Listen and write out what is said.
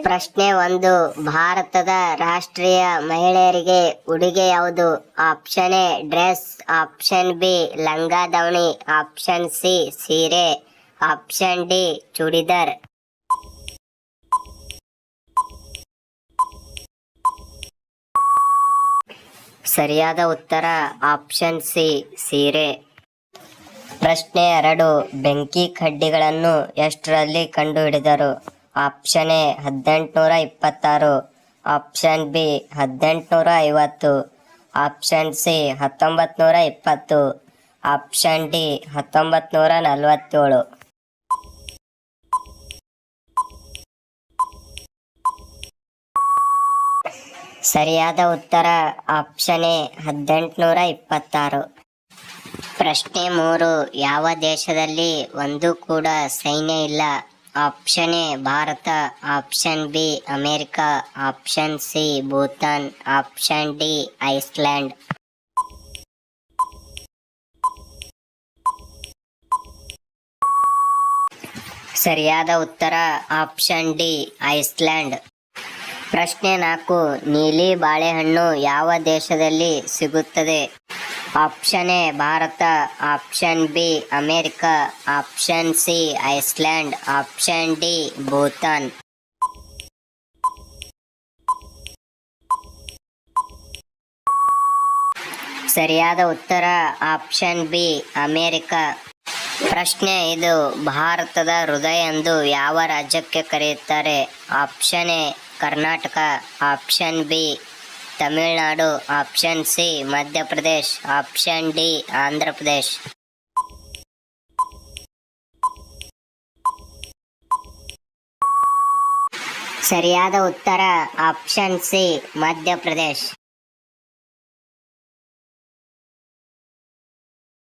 ಪ್ರಶ್ನೆ 1, ಭಾರತದ ರಾಷ್ಟ್ರೀಯ ಮಹಿಳೆಯರಿಗೆ ಉಡುಗೆ ಯಾವುದು? Option A dress, option B ಲಂಗ ದಾವಣಿ, ಆಪ್ಷನ್ ಸಿ ಸೀರೆ, ಆಪ್ಷನ್ ಡಿ ಚೂಡಿದಾರ್. ಸರಿಯಾದ ಉತ್ತರ ಆಪ್ಷನ್ ಸಿ ಸೀರೆ. ಪ್ರಶ್ನೆ 2, ಬೆಂಕಿ ಕಡ್ಡಿಗಳನ್ನು ಎಷ್ಟರಲ್ಲಿ ಕಂಡುಹಿಡಿದರು? Option A 1826, option B 1850, option C 1920, option D 1947. ಸರಿಯಾದ ಉತ್ತರ ಆಪ್ಷನ್ ಎ 1826. ಪ್ರಶ್ನೆ 3, ಯಾವ ದೇಶದಲ್ಲಿ ಒಂದು ಕೂಡ ಸೈನ್ಯ ಇಲ್ಲ? Option A Bharat, option B America, option C Bhutan, option D Iceland. ಸರಿಯಾದ ಉತ್ತರ ಆಪ್ಷನ್ ಡಿ ಐಸ್ಲ್ಯಾಂಡ್. ಪ್ರಶ್ನೆ 4, ನೀಲಿ ಬಾಳೆಹಣ್ಣು ಯಾವ ದೇಶದಲ್ಲಿ ಸಿಗುತ್ತದೆ? Option A Bharat, option B America, option C Iceland, option D Bhutan. ಸರಿಯಾದ ಉತ್ತರ ಆಪ್ಷನ್ ಬಿ ಅಮೆರಿಕ. ಪ್ರಶ್ನೆ 5, ಭಾರತದ ಹೃದಯ ಎಂದು ಯಾವ ರಾಜ್ಯಕ್ಕೆ ಕರೆಯುತ್ತಾರೆ? Option A Karnataka, option B Tamil Nadu, option C Madhya Pradesh, option D Andhra Pradesh. ಸರಿಯಾದ ಉತ್ತರ ಆಪ್ಷನ್ ಸಿ ಮಧ್ಯಪ್ರದೇಶ್.